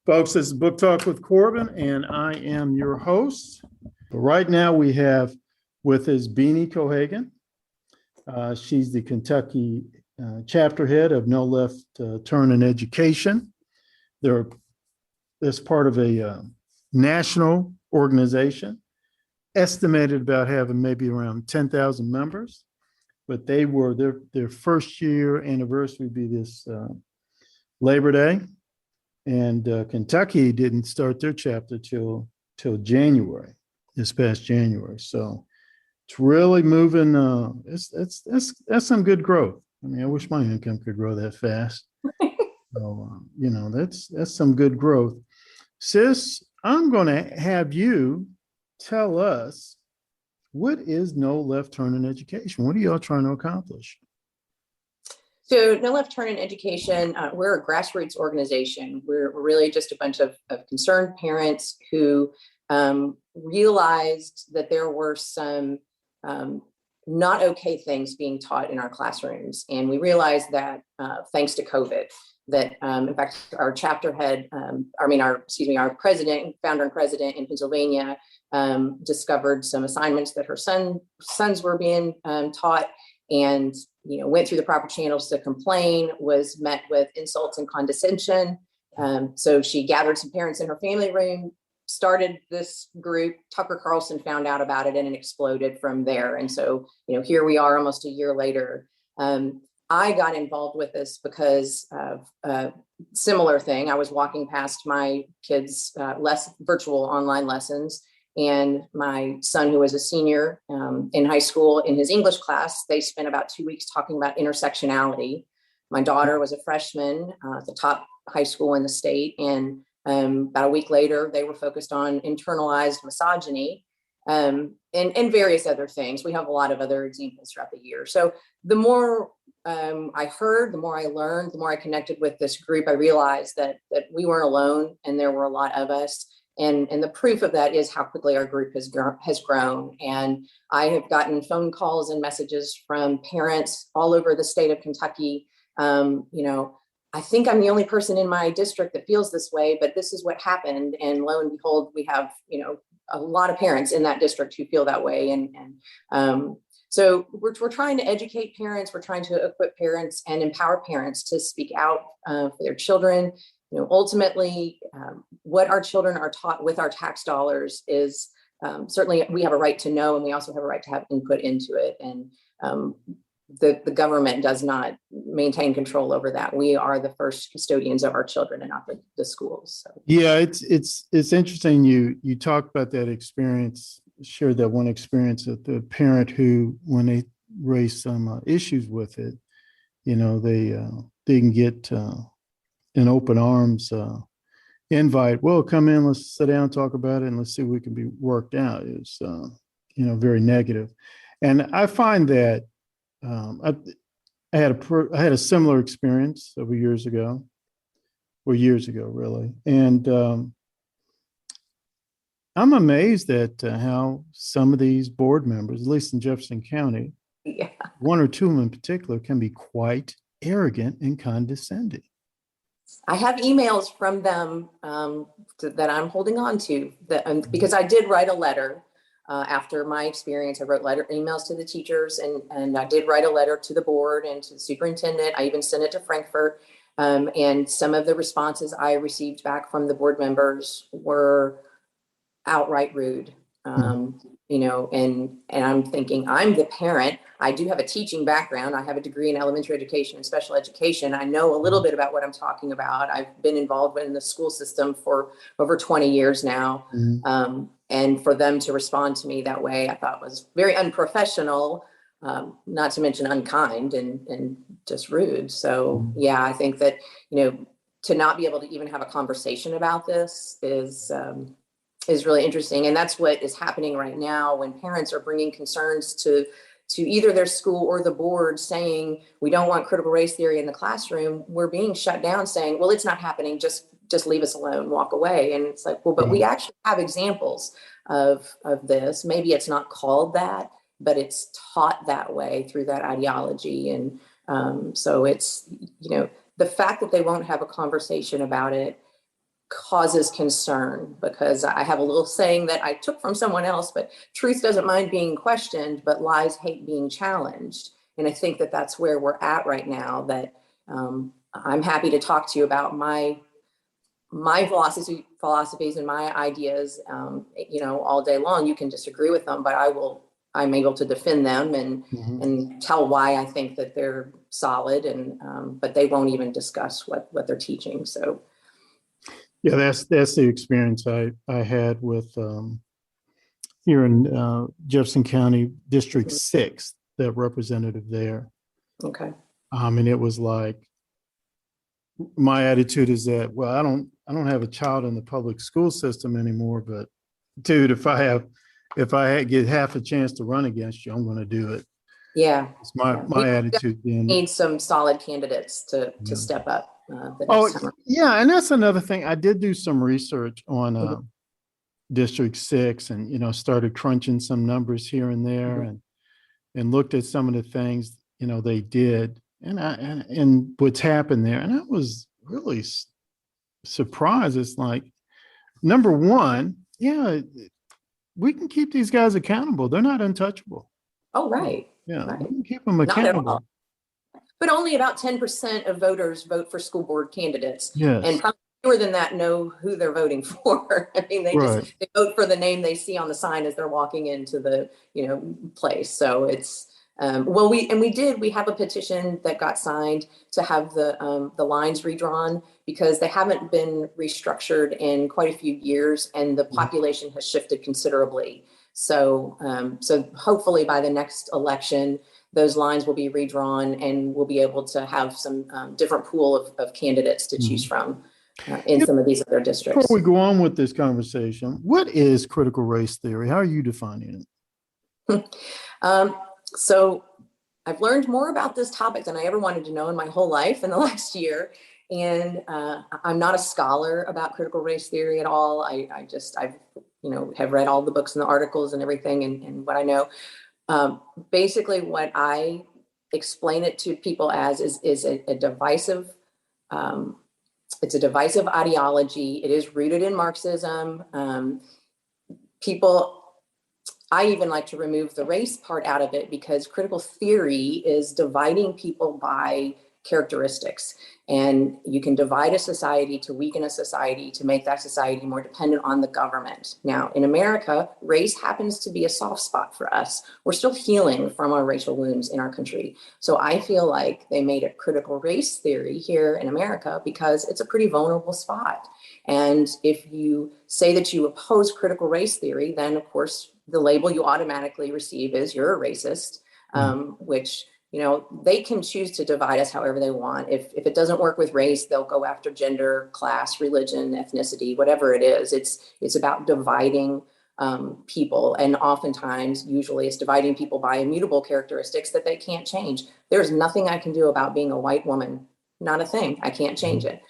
Folks, this is Book Talk with Corbin, and I am your host. Right now, we have with us Beanie Geoghegan. She's the Kentucky chapter head of No Left Turn in Education. They're part of a national organization, estimated about having maybe around 10,000 members. But they were their first year anniversary would be this Labor Day. And Kentucky didn't start their chapter till January, this past January. So it's really moving. That's some good growth. I mean, I wish my income could grow that fast. So that's some good growth. Sis, I'm going to have you tell us, what is No Left Turn in Education? What are y'all trying to accomplish? So No Left Turn in Education, we're a grassroots organization. We're really just a bunch of concerned parents who realized that there were some not okay things being taught in our classrooms. And we realized that thanks to COVID, that in fact, our chapter head, our president, founder and president in Pennsylvania discovered some assignments that her sons were being taught, and went through the proper channels to complain, was met with insults and condescension. So she gathered some parents in her family room, started this group. Tucker Carlson found out about it, and it exploded from there. And so, here we are almost a year later. I got involved with this because of a similar thing. I was walking past my kids' virtual online lessons, and my son, who was a senior in high school, in his English class, they spent about 2 weeks talking about intersectionality. My daughter was a freshman at the top high school in the state, and about a week later, they were focused on internalized misogyny and various other things. We have a lot of other examples throughout the year. So the more I heard, the more I learned, the more I connected with this group, I realized that we weren't alone, and there were a lot of us. And the proof of that is how quickly our group has grown. And I have gotten phone calls and messages from parents all over the state of Kentucky. I think I'm the only person in my district that feels this way, but this is what happened. And lo and behold, we have, a lot of parents in that district who feel that way. So we're trying to educate parents. We're trying to equip parents and empower parents to speak out for their children. Ultimately, what our children are taught with our tax dollars is certainly we have a right to know, and we also have a right to have input into it. And the government does not maintain control over that. We are the first custodians of our children, and not the schools. So. Yeah, it's interesting. You talked about that experience, shared that one experience of the parent who, when they raised some issues with it, they didn't get an open arms invite. Well, come in, let's sit down, talk about it, and let's see what can be worked out. It's very negative. And I find that I had a similar experience several years ago, really. And I'm amazed at how some of these board members, at least in Jefferson County, one or two of them in particular, can be quite arrogant and condescending. I have emails from them that I'm holding on to, because I did write a letter after my experience. I wrote emails to the teachers, and I did write a letter to the board and to the superintendent. I even sent it to Frankfurt. And some of the responses I received back from the board members were outright rude. And I'm thinking, I'm the parent. I do have a teaching background. I have a degree in elementary education and special education. I know a little bit about what I'm talking about. I've been involved in the school system for over 20 years now. Mm-hmm. And for them to respond to me that way, I thought was very unprofessional, not to mention unkind and just rude. So yeah, I think that, to not be able to even have a conversation about this is really interesting. And that's what is happening right now when parents are bringing concerns to either their school or the board, saying, we don't want critical race theory in the classroom. We're being shut down, saying, well, it's not happening. Just leave us alone, walk away. And it's like, well, but we actually have examples of this. Maybe it's not called that, but it's taught that way through that ideology. And so it's, the fact that they won't have a conversation about it causes concern, because I have a little saying that I took from someone else, but truth doesn't mind being questioned, but lies hate being challenged. And I think that that's where we're at right now, that I'm happy to talk to you about my philosophies and my ideas, all day long. You can disagree with them, but I'm able to defend them and tell why I think that they're solid, but they won't even discuss what they're teaching. So Yeah, that's the experience I had with here in Jefferson County District 6, the representative there. okay. And it was like, my attitude is that, well, I don't have a child in the public school system anymore, but dude, if I get half a chance to run against you, I'm going to do it. Yeah. It's my attitude then. Need some solid candidates to step up. Yeah. And that's another thing. I did do some research on District 6 and, started crunching some numbers here and there and looked at some of the things, they did and what's happened there. And I was really surprised. It's like, number one, we can keep these guys accountable. They're not untouchable. Oh, right. Yeah, right. we can keep them accountable. But only about 10% of voters vote for school board candidates. Yes. And probably fewer than that know who they're voting for. I mean, they vote for the name they see on the sign as they're walking into the, place. So it's, we have a petition that got signed to have the lines redrawn, because they haven't been restructured in quite a few years and the population has shifted considerably. So hopefully by the next election, those lines will be redrawn and we'll be able to have some different pool of candidates to choose from in some of these other districts. Before we go on with this conversation, what is critical race theory? How are you defining it? So I've learned more about this topic than I ever wanted to know in my whole life in the last year. And I'm not a scholar about critical race theory at all. I've have read all the books and the articles and everything and what I know. Basically, what I explain it to people as is a divisive, it's a divisive ideology. It is rooted in Marxism. I even like to remove the race part out of it, because critical theory is dividing people by characteristics. And you can divide a society to weaken a society to make that society more dependent on the government. Now, in America, race happens to be a soft spot for us. We're still healing from our racial wounds in our country. So I feel like they made a critical race theory here in America because it's a pretty vulnerable spot. And if you say that you oppose critical race theory, then of course, the label you automatically receive is you're a racist, which, they can choose to divide us however they want. If it doesn't work with race, they'll go after gender, class, religion, ethnicity, whatever it is. It's about dividing people. And oftentimes, usually it's dividing people by immutable characteristics that they can't change. There's nothing I can do about being a white woman. Not a thing. I can't change it.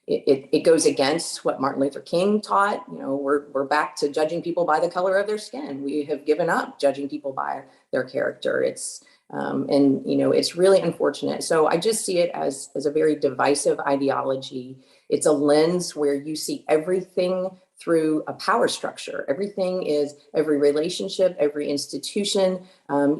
It goes against what Martin Luther King taught. We're back to judging people by the color of their skin. We have given up judging people by their character. It's really unfortunate. So I just see it as a very divisive ideology. It's a lens where you see everything through a power structure. Every relationship, every institution,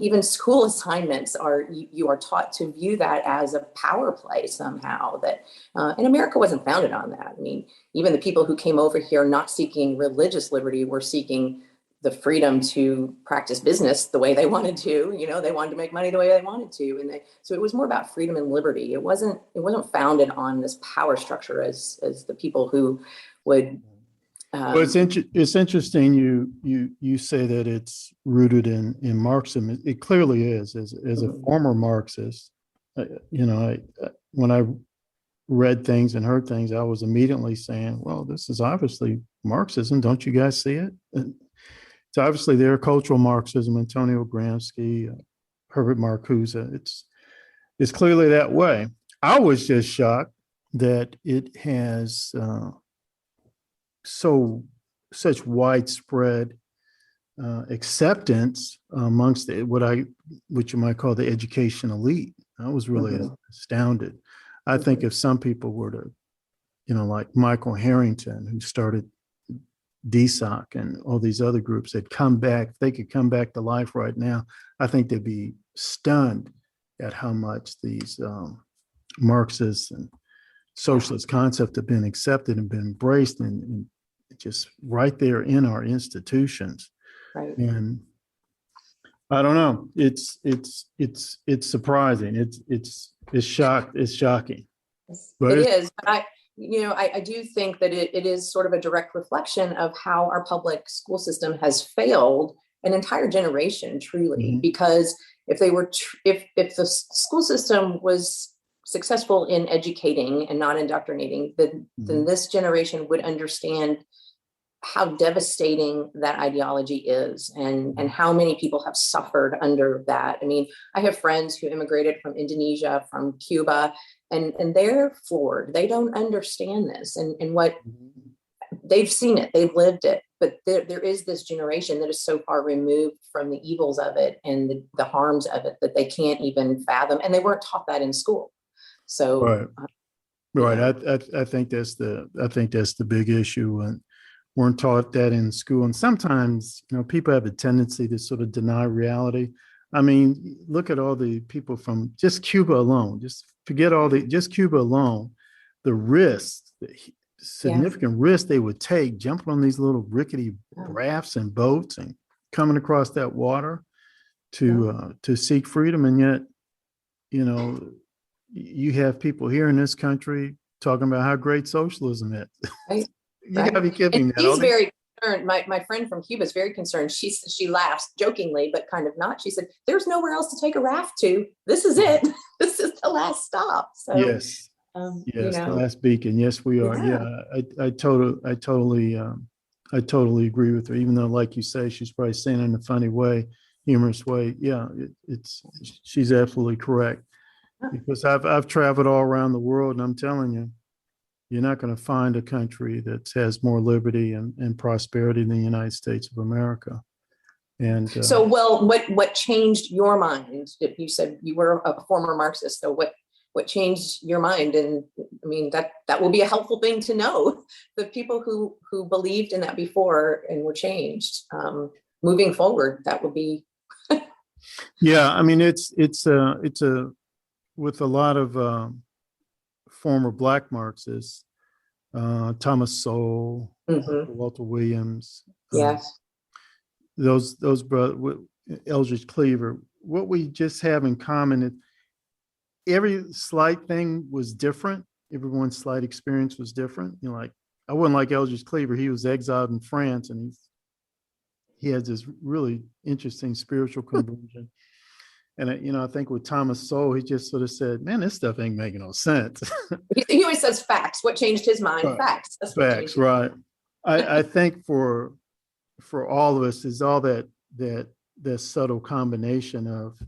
even school assignments you are taught to view that as a power play somehow. That and America wasn't founded on that. I mean, even the people who came over here not seeking religious liberty were seeking the freedom to practice business the way they wanted to. They wanted to make money the way they wanted to, and so it was more about freedom and liberty. It wasn't founded on this power structure as the people who would. Well, it's interesting you say that it's rooted in Marxism. It clearly is. As a former Marxist, when I read things and heard things, I was immediately saying, well, this is obviously Marxism. Don't you guys see it? It's obviously there, cultural Marxism, Antonio Gramsci, Herbert Marcuse. It's clearly that way. I was just shocked that it has such widespread acceptance amongst what you might call the education elite. I was really astounded. I think if some people were to like Michael Harrington, who started DSOC and all these other groups that come back, if they could come back to life right now, I think they'd be stunned at how much these Marxist and socialist concepts have been accepted and been embraced and just right there in our institutions. Right. And I don't know, it's surprising. It's shocking. But It is. But I do think that it is sort of a direct reflection of how our public school system has failed an entire generation, truly. Mhm. Because if the school system was successful in educating and not indoctrinating, then this generation would understand how devastating that ideology is and how many people have suffered under that. I mean, I have friends who immigrated from Indonesia, from Cuba, and they're floored. They don't understand this and what they've seen it, they've lived it, but there is this generation that is so far removed from the evils of it and the harms of it that they can't even fathom, and they weren't taught that in school. So, right. Yeah. I think that's the big issue, and weren't taught that in school. And sometimes, people have a tendency to sort of deny reality. I mean, look at all the people from just Cuba alone. Just forget just Cuba alone, the risks, significant risks they would take jumping on these little rickety rafts and boats and coming across that water to seek freedom. And yet, you have people here in this country talking about how great socialism is. Right. You gotta be kidding me. He's very concerned. My friend from Cuba is very concerned. She laughs jokingly, but kind of not. She said, "There's nowhere else to take a raft to. This is it. This is the last stop." So yes, the last beacon. Yes, we are. Yeah, I totally agree with her. Even though, like you say, she's probably saying it in a funny way, humorous way. Yeah, she's absolutely correct. Because I've traveled all around the world, and I'm telling you, you're not going to find a country that has more liberty and prosperity than the United States of America. And so, what changed your mind? If you said you were a former Marxist, so what changed your mind? And I mean, that will be a helpful thing to know. The people who believed in that before and were changed, moving forward, that would be. Yeah, I mean, it's with a lot of former Black Marxists, Thomas Sowell, Walter Williams, Yes, those brothers, Eldridge Cleaver. What we just have in common is every slight thing was different. Everyone's slight experience was different. Like I wouldn't like Eldridge Cleaver. He was exiled in France, and he has this really interesting spiritual conversion. And I think with Thomas Sowell, he just sort of said, "Man, this stuff ain't making no sense." he always says facts. What changed his mind? Right. Facts. That's Facts, right? I think for all of us is all that subtle combination of,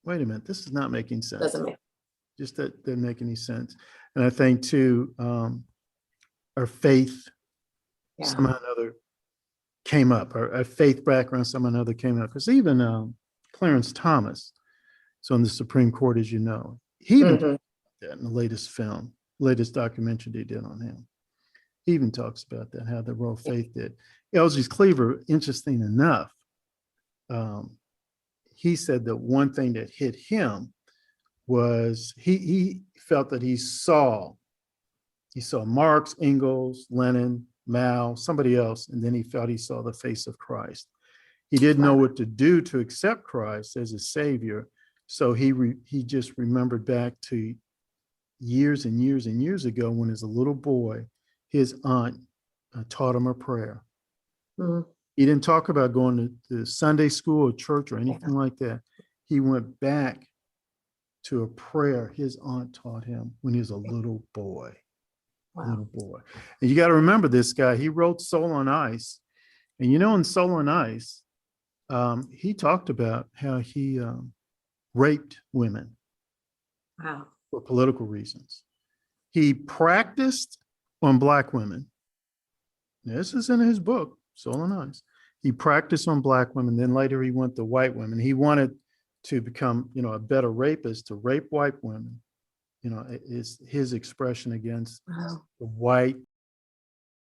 wait a minute, this is not making sense. Doesn't make. Just that doesn't make any sense. And I think too, our faith somehow or another came up. Our faith background somehow or another came up. Because even Clarence Thomas, so on the Supreme Court, as you know, he even talked about that in the latest documentary they did on him. He even talks about that, how the role faith did. Eldridge Cleaver, interesting enough, he said that one thing that hit him was he felt that he saw Marx, Engels, Lenin, Mao, somebody else, and then he felt he saw the face of Christ. He didn't know what to do to accept Christ as a savior, so he just remembered back to years and years and years ago when, as a little boy, his aunt taught him a prayer. He didn't talk about going to Sunday school or church or anything like that. He went back to a prayer his aunt taught him when he was a little boy. Little boy. And you got to remember this guy, he wrote Soul on Ice. And in Soul on Ice, he talked about how he raped women for political reasons. He practiced on Black women. This is in his book, Soul on Ice. He practiced on Black women. Then later he went to white women. He wanted to become, a better rapist, to rape white women is his expression against Wow. the white